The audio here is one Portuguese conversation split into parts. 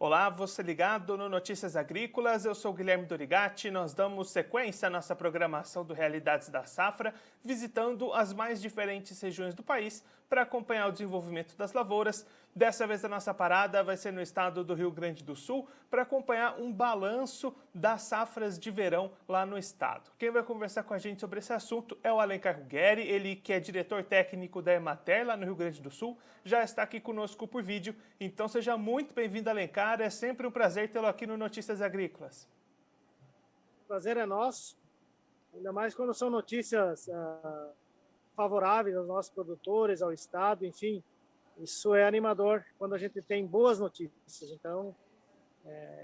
Olá, você ligado no Notícias Agrícolas, eu sou Guilherme Dorigatti. Nós damos sequência à nossa programação do Realidades da Safra, visitando as mais diferentes regiões do país para acompanhar o desenvolvimento das lavouras. Dessa vez a nossa parada vai ser no estado do Rio Grande do Sul para acompanhar um balanço das safras de verão lá no estado. Quem vai conversar com a gente sobre esse assunto é o Alencar Ruggeri, ele que é diretor técnico da Emater lá no Rio Grande do Sul, já está aqui conosco por vídeo. Então seja muito bem-vindo, Alencar, é sempre um prazer tê-lo aqui no Notícias Agrícolas. O prazer é nosso, ainda mais quando são notícias favoráveis aos nossos produtores, ao estado, enfim. Isso é animador quando a gente tem boas notícias. Então,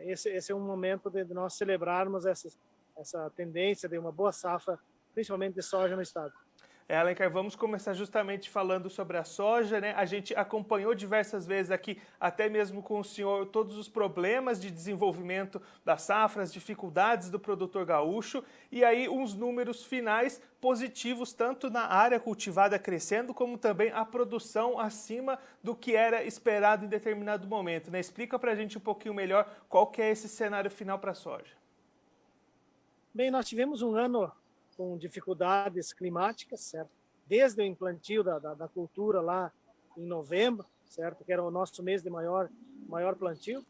esse é um momento de nós celebrarmos essa tendência de uma boa safra, principalmente de soja no estado. Alencar, vamos começar justamente falando sobre a soja, né? A gente acompanhou diversas vezes aqui, até mesmo com o senhor, todos os problemas de desenvolvimento da safra, as dificuldades do produtor gaúcho, e aí uns números finais positivos, tanto na área cultivada crescendo, como também a produção acima do que era esperado em determinado momento, né? Explica pra gente um pouquinho melhor qual que é esse cenário final para a soja. Bem, nós tivemos um ano com dificuldades climáticas, certo? Desde o implantio da cultura lá em novembro, certo? Que era o nosso mês de maior plantio.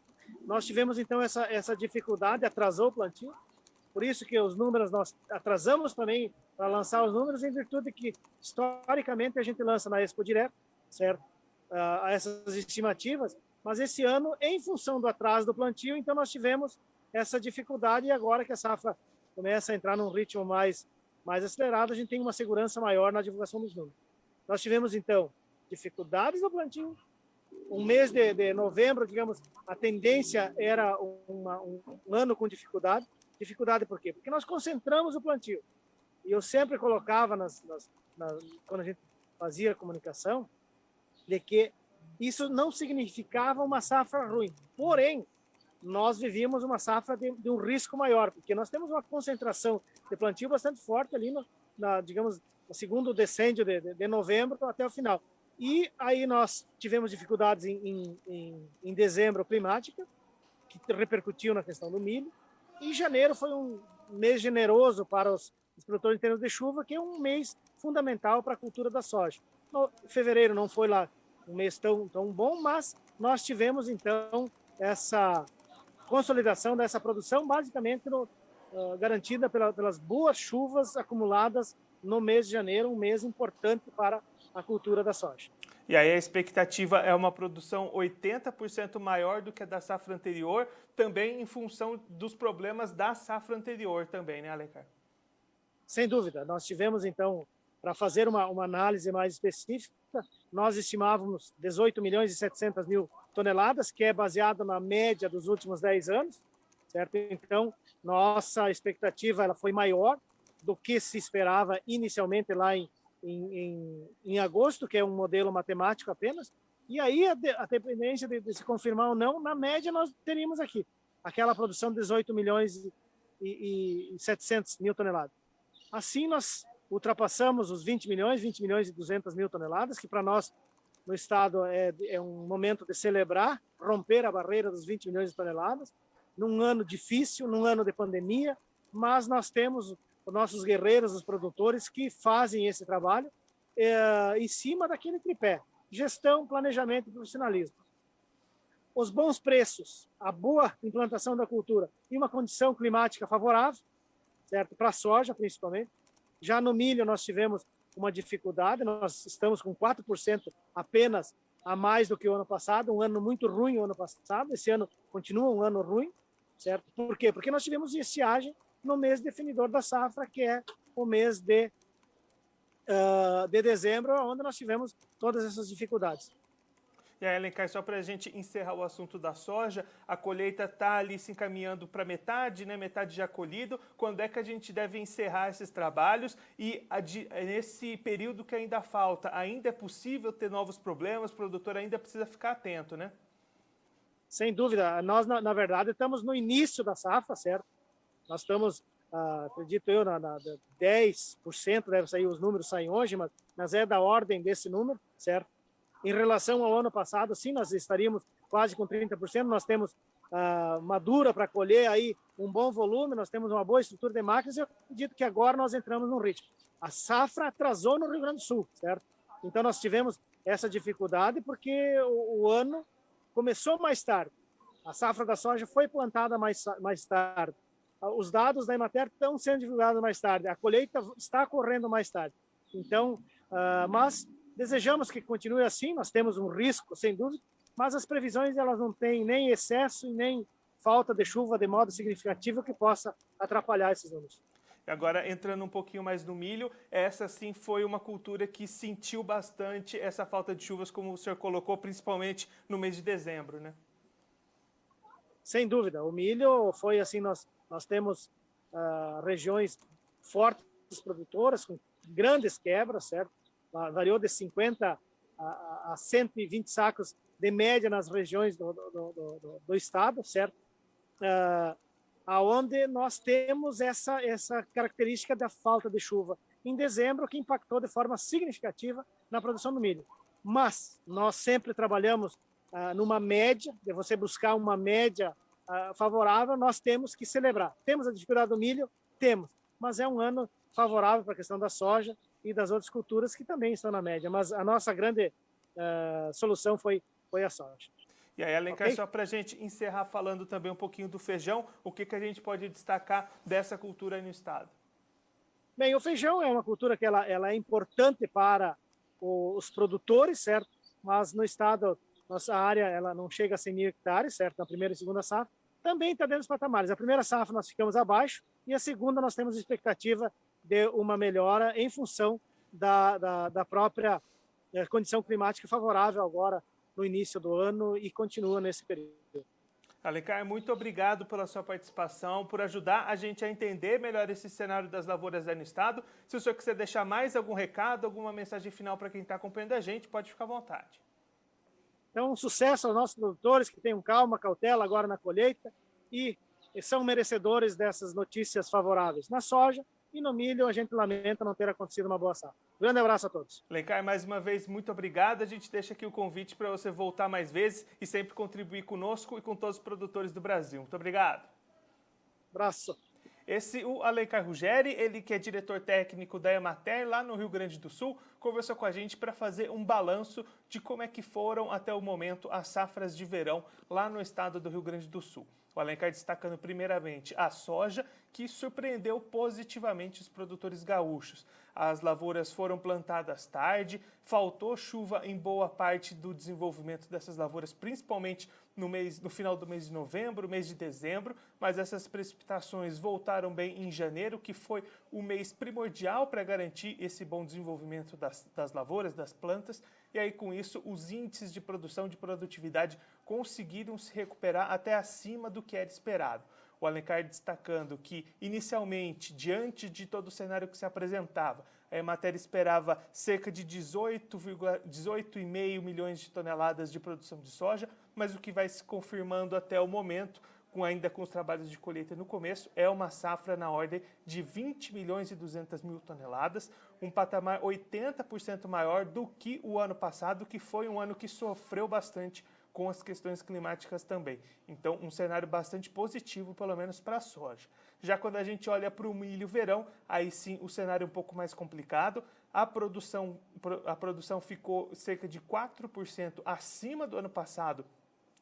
Nós tivemos, então, essa dificuldade, atrasou o plantio, por isso que os números, nós atrasamos também para lançar os números, em virtude que, historicamente, a gente lança na Expo Direto, certo? Essas estimativas, mas esse ano, em função do atraso do plantio, então nós tivemos essa dificuldade, e agora que a safra começa a entrar num ritmo mais acelerado, a gente tem uma segurança maior na divulgação dos números. Nós tivemos, então, dificuldades no plantio. Um mês de novembro, digamos, a tendência era um ano com dificuldade. Dificuldade por quê? Porque nós concentramos o plantio. E eu sempre colocava, quando a gente fazia a comunicação, de que isso não significava uma safra ruim. Porém, nós vivíamos uma safra de um risco maior, porque nós temos uma concentração de plantio bastante forte ali, digamos, no segundo decêndio de novembro até o final. E aí nós tivemos dificuldades em dezembro climática, que repercutiu na questão do milho. E janeiro foi um mês generoso para os produtores em termos de chuva, que é um mês fundamental para a cultura da soja. Fevereiro não foi lá um mês tão bom, mas nós tivemos, então, essa consolidação dessa produção, basicamente garantida pelas boas chuvas acumuladas no mês de janeiro, um mês importante para a cultura da soja. E aí a expectativa é uma produção 80% maior do que a da safra anterior, também em função dos problemas da safra anterior também, né, Alencar? Sem dúvida. Nós tivemos, então, para fazer uma análise mais específica, nós estimávamos 18 milhões e 700 mil toneladas, que é baseado na média dos últimos 10 anos, certo? Então, nossa expectativa ela foi maior do que se esperava inicialmente lá em agosto, que é um modelo matemático apenas, e aí a dependência de se confirmar ou não, na média nós teríamos aqui aquela produção de 18 milhões e 700 mil toneladas. Assim, nós ultrapassamos os 20 milhões e 200 mil toneladas, que para nós, no estado, é um momento de celebrar, romper a barreira dos 20 milhões de toneladas, num ano difícil, num ano de pandemia, mas nós temos os nossos guerreiros, os produtores, que fazem esse trabalho em cima daquele tripé: gestão, planejamento e profissionalismo. Os bons preços, a boa implantação da cultura e uma condição climática favorável, certo? Para a soja, principalmente. Já no milho, nós tivemos uma dificuldade, nós estamos com 4% apenas a mais do que o ano passado, um ano muito ruim o ano passado, esse ano continua um ano ruim, certo? Por quê? Porque nós tivemos estiagem no mês definidor da safra, que é o mês de dezembro, onde nós tivemos todas essas dificuldades. E aí, Alencar, só para a gente encerrar o assunto da soja, a colheita está ali se encaminhando para metade, né? Metade já colhido. Quando é que a gente deve encerrar esses trabalhos? E nesse período que ainda falta, ainda é possível ter novos problemas? O produtor ainda precisa ficar atento, né? Sem dúvida. Nós, na verdade, estamos no início da safra, certo? Nós estamos, acredito eu, na 10%, deve sair, os números saem hoje, mas é da ordem desse número, certo? Em relação ao ano passado, sim, nós estaríamos quase com 30%, nós temos madura para colher aí um bom volume, nós temos uma boa estrutura de máquinas, e eu acredito que agora nós entramos num ritmo. A safra atrasou no Rio Grande do Sul, certo? Então nós tivemos essa dificuldade porque o ano começou mais tarde. A safra da soja foi plantada mais tarde. Os dados da Emater estão sendo divulgados mais tarde. A colheita está ocorrendo mais tarde. Então, mas desejamos que continue assim. Nós temos um risco, sem dúvida, mas as previsões elas não têm nem excesso e nem falta de chuva de modo significativo que possa atrapalhar esses números. Agora, entrando um pouquinho mais no milho, essa sim foi uma cultura que sentiu bastante essa falta de chuvas, como o senhor colocou, principalmente no mês de dezembro, né? Sem dúvida. O milho foi assim, nós temos regiões fortes produtoras, com grandes quebras, certo? Variou de 50 a 120 sacos de média nas regiões do estado, certo? Aonde nós temos essa característica da falta de chuva em dezembro, que impactou de forma significativa na produção do milho. Mas nós sempre trabalhamos numa média, de você buscar uma média favorável, nós temos que celebrar. Temos a dificuldade do milho? Temos, mas é um ano favorável para a questão da soja e das outras culturas que também estão na média, mas a nossa grande solução foi a soja. E aí, Alencar, okay? Só para a gente encerrar falando também um pouquinho do feijão, o que a gente pode destacar dessa cultura aí no estado? Bem, o feijão é uma cultura que ela é importante para os produtores, certo? Mas no estado, nossa área ela não chega a 100 mil hectares, certo? Na primeira e segunda safra. Também está dentro dos patamares. A primeira safra nós ficamos abaixo e a segunda nós temos expectativa de uma melhora em função da própria condição climática favorável agora no início do ano e continua nesse período. Alencar, muito obrigado pela sua participação, por ajudar a gente a entender melhor esse cenário das lavouras aí no estado. Se o senhor quiser deixar mais algum recado, alguma mensagem final para quem está acompanhando a gente, pode ficar à vontade. Então, um sucesso aos nossos produtores que tenham calma, cautela agora na colheita e são merecedores dessas notícias favoráveis. Na soja e no milho, a gente lamenta não ter acontecido uma boa safra. Grande abraço a todos. Alencar, mais uma vez, muito obrigado. A gente deixa aqui o convite para você voltar mais vezes e sempre contribuir conosco e com todos os produtores do Brasil. Muito obrigado. Abraço. Esse, o Alencar Ruggeri, ele que é diretor técnico da Emater lá no Rio Grande do Sul, conversou com a gente para fazer um balanço de como é que foram até o momento as safras de verão lá no estado do Rio Grande do Sul. O Alencar destacando primeiramente a soja, que surpreendeu positivamente os produtores gaúchos. As lavouras foram plantadas tarde, faltou chuva em boa parte do desenvolvimento dessas lavouras, principalmente no final do mês de novembro, mês de dezembro, mas essas precipitações voltaram bem em janeiro, que foi o mês primordial para garantir esse bom desenvolvimento das lavouras, das plantas, e aí com isso os índices de produção, de produtividade conseguiram se recuperar até acima do que era esperado. O Alencar destacando que, inicialmente, diante de todo o cenário que se apresentava, a Emater esperava cerca de 18,5 milhões de toneladas de produção de soja, mas o que vai se confirmando até o momento, ainda com os trabalhos de colheita no começo, é uma safra na ordem de 20 milhões e 200 mil toneladas, um patamar 80% maior do que o ano passado, que foi um ano que sofreu bastante com as questões climáticas também. Então, um cenário bastante positivo, pelo menos para a soja. Já quando a gente olha para o milho verão, aí sim o cenário é um pouco mais complicado. A produção ficou cerca de 4% acima do ano passado,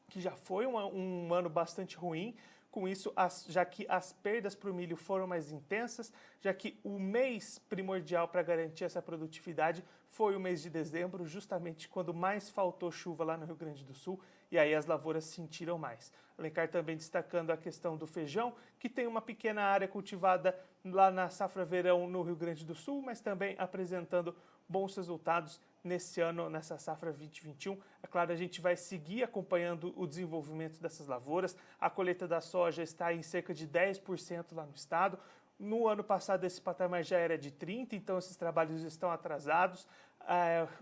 que já foi um ano bastante ruim. Com isso, já que as perdas para o milho foram mais intensas, já que o mês primordial para garantir essa produtividade foi o mês de dezembro, justamente quando mais faltou chuva lá no Rio Grande do Sul, e aí as lavouras sentiram mais. Alencar também destacando a questão do feijão, que tem uma pequena área cultivada lá na safra verão no Rio Grande do Sul, mas também apresentando bons resultados nesse ano, nessa safra 2021. É claro, a gente vai seguir acompanhando o desenvolvimento dessas lavouras. A colheita da soja está em cerca de 10% lá no estado. No ano passado, esse patamar já era de 30%, então esses trabalhos estão atrasados.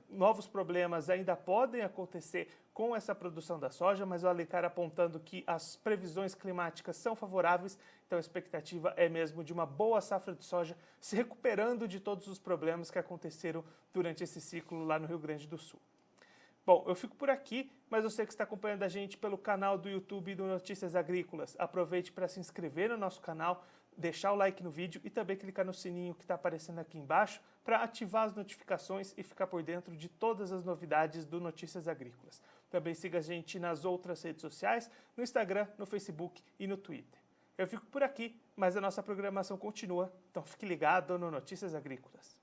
Novos problemas ainda podem acontecer com essa produção da soja, mas o Alencar apontando que as previsões climáticas são favoráveis, então a expectativa é mesmo de uma boa safra de soja, se recuperando de todos os problemas que aconteceram durante esse ciclo lá no Rio Grande do Sul. Bom, eu fico por aqui, mas você que está acompanhando a gente pelo canal do YouTube do Notícias Agrícolas, aproveite para se inscrever no nosso canal, deixar o like no vídeo e também clicar no sininho que está aparecendo aqui embaixo para ativar as notificações e ficar por dentro de todas as novidades do Notícias Agrícolas. Também siga a gente nas outras redes sociais, no Instagram, no Facebook e no Twitter. Eu fico por aqui, mas a nossa programação continua, então fique ligado no Notícias Agrícolas.